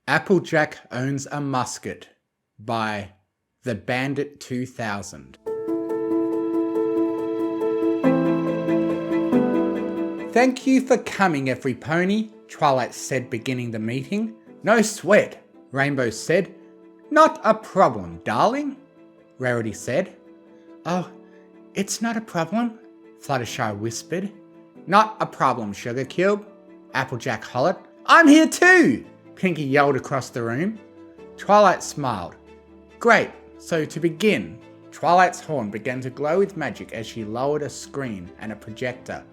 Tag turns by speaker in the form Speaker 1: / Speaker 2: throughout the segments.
Speaker 1: Applejack Owns a Musket by The Bandit 2000. Thank you for coming, every pony, Twilight said, beginning the meeting. No sweat, Rainbow said. Not a problem, darling, Rarity said. Oh, it's not a problem, Fluttershy whispered. Not a problem, Sugar Cube, Applejack hollered. I'm here too, Pinkie yelled across the room. Twilight smiled. Great, so to begin, Twilight's horn began to glow with magic as she lowered a screen and a projector.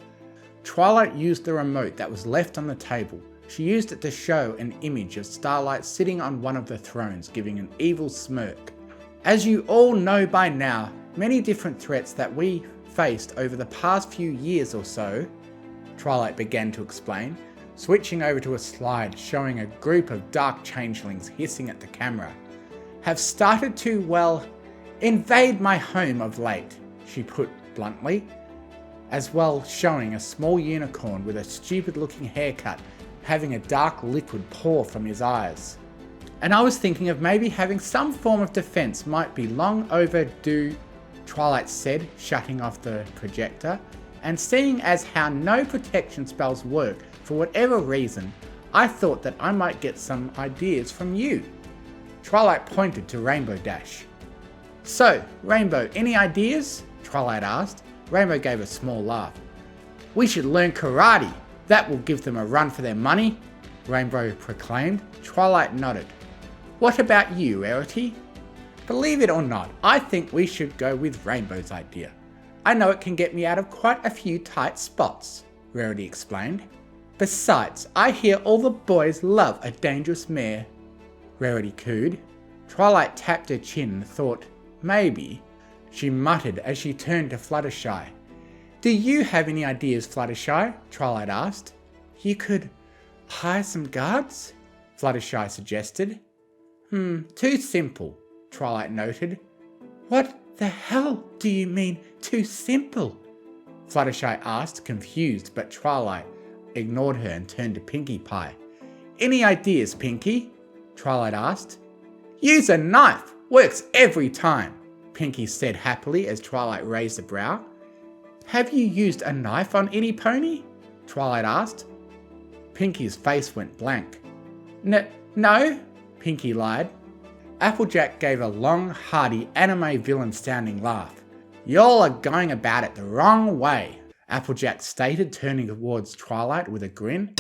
Speaker 1: Twilight used the remote that was left on the table. She used it to show an image of Starlight sitting on one of the thrones, giving an evil smirk. As you all know by now, many different threats that we faced over the past few years or so, Twilight began to explain, switching over to a slide showing a group of dark changelings hissing at the camera, have started to, well, invade my home of late, she put bluntly, as well showing a small unicorn with a stupid looking haircut having a dark liquid pour from his eyes. And I was thinking of maybe having some form of defense might be long overdue, Twilight said, shutting off the projector, and seeing as how no protection spells work for whatever reason, I thought that I might get some ideas from you. Twilight pointed to Rainbow Dash. So, Rainbow, any ideas? Twilight asked. Rainbow gave a small laugh. We should learn karate. That will give them a run for their money, Rainbow proclaimed. Twilight nodded. What about you, Rarity? Believe it or not, I think we should go with Rainbow's idea. I know it can get me out of quite a few tight spots, Rarity explained. Besides, I hear all the boys love a dangerous mare, Rarity cooed. Twilight tapped her chin and thought, maybe, she muttered as she turned to Fluttershy. Do you have any ideas, Fluttershy? Twilight asked. You could hire some guards? Fluttershy suggested. Too simple, Twilight noted. What the hell do you mean, too simple? Fluttershy asked, confused, but Twilight ignored her and turned to Pinkie Pie. Any ideas, Pinkie? Twilight asked. Use a knife! Works every time, Pinkie said happily as Twilight raised a brow. Have you used a knife on any pony? Twilight asked. Pinkie's face went blank. No, Pinkie lied. Applejack gave a long, hearty, anime villain-sounding laugh. Y'all are going about it the wrong way, Applejack stated, turning towards Twilight with a grin.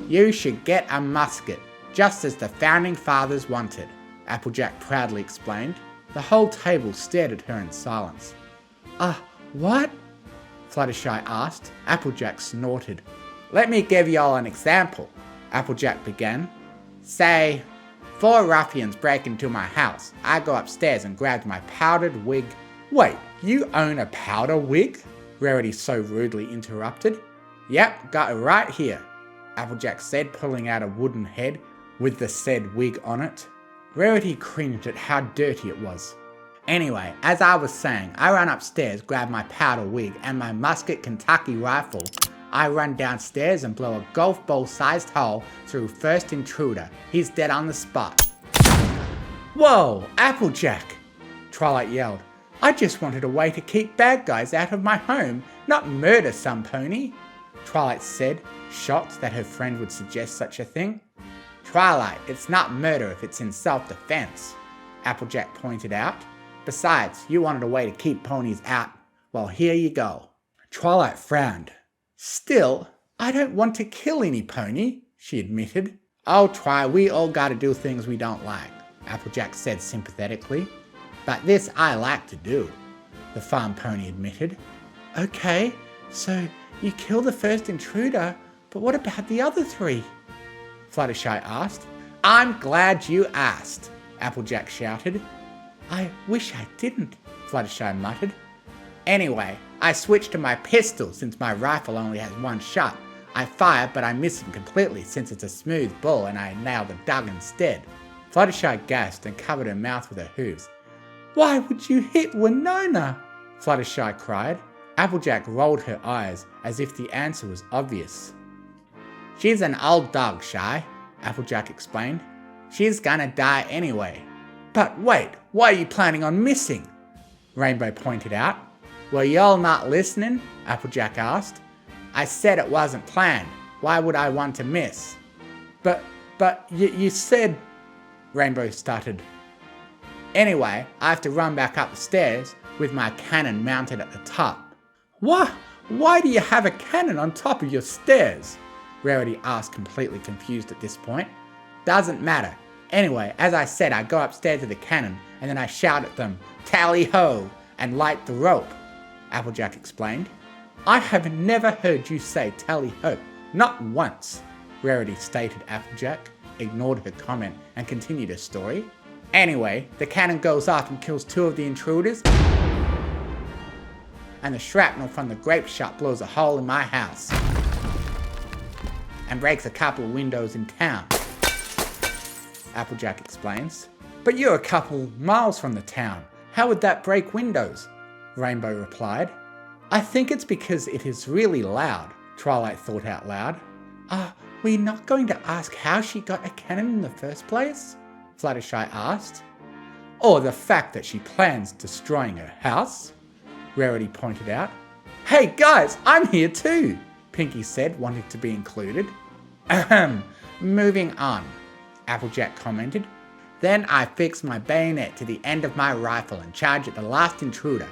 Speaker 1: You should get a musket, just as the Founding Fathers wanted, Applejack proudly explained. The whole table stared at her in silence. What? Fluttershy asked. Applejack snorted. Let me give y'all an example, Applejack began. Say, 4 ruffians break into my house. I go upstairs and grab my powdered wig. Wait, you own a powder wig? Rarity so rudely interrupted. Yep, got it right here, Applejack said, pulling out a wooden head with the said wig on it. Rarity cringed at how dirty it was. Anyway, as I was saying, I run upstairs, grab my powder wig and my musket Kentucky rifle. I run downstairs and blow a golf ball sized hole through first intruder. He's dead on the spot. Whoa, Applejack, Twilight yelled. I just wanted a way to keep bad guys out of my home, not murder some pony, Twilight said, shocked that her friend would suggest such a thing. Twilight, it's not murder if it's in self-defense, Applejack pointed out. Besides, you wanted a way to keep ponies out. Well, here you go. Twilight frowned. Still, I don't want to kill any pony, she admitted. Oh, Twi, we all gotta do things we don't like, Applejack said sympathetically. But this I like to do, the farm pony admitted. Okay, so you kill the first intruder, but what about the other 3? Fluttershy asked. I'm glad you asked, Applejack shouted. I wish I didn't, Fluttershy muttered. Anyway, I switched to my pistol since my rifle only has 1 shot. I fire, but I miss him completely since it's a smooth ball and I nail the dog instead. Fluttershy gasped and covered her mouth with her hooves. Why would you hit Winona? Fluttershy cried. Applejack rolled her eyes as if the answer was obvious. She's an old dog, Shy, Applejack explained. She's gonna die anyway. But wait, why are you planning on missing? Rainbow pointed out. Were y'all not listening? Applejack asked. I said it wasn't planned. Why would I want to miss? But you said... Rainbow stuttered. Anyway, I have to run back up the stairs with my cannon mounted at the top. What? Why do you have a cannon on top of your stairs? Rarity asked, completely confused at this point. Doesn't matter. Anyway, as I said, I go upstairs to the cannon and then I shout at them, tally-ho, and light the rope, Applejack explained. I have never heard you say tally-ho, not once, Rarity stated. Applejack ignored her comment and continued her story. Anyway, the cannon goes off and kills 2 of the intruders, and the shrapnel from the grape shot blows a hole in my house and breaks a couple of windows in town, Applejack explains. But you're a couple miles from the town. How would that break windows? Rainbow replied. I think it's because it is really loud, Twilight thought out loud. Are we not going to ask how she got a cannon in the first place? Fluttershy asked. Or the fact that she plans destroying her house? Rarity pointed out. Hey guys, I'm here too, Pinky said, wanting to be included. Ahem, moving on, Applejack commented. Then I fix my bayonet to the end of my rifle and charge at the last intruder.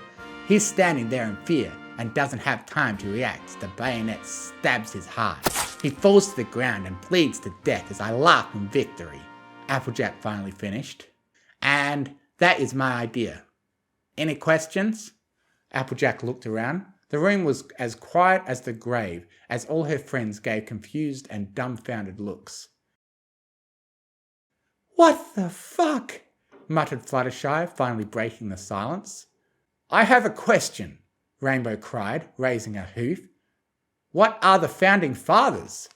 Speaker 1: He's standing there in fear and doesn't have time to react. The bayonet stabs his heart. He falls to the ground and bleeds to death as I laugh in victory, Applejack finally finished. And that is my idea. Any questions? Applejack looked around. The room was as quiet as the grave, as all her friends gave confused and dumbfounded looks. What the fuck? Muttered Fluttershy, finally breaking the silence. I have a question, Rainbow cried, raising a hoof. What are the Founding Fathers?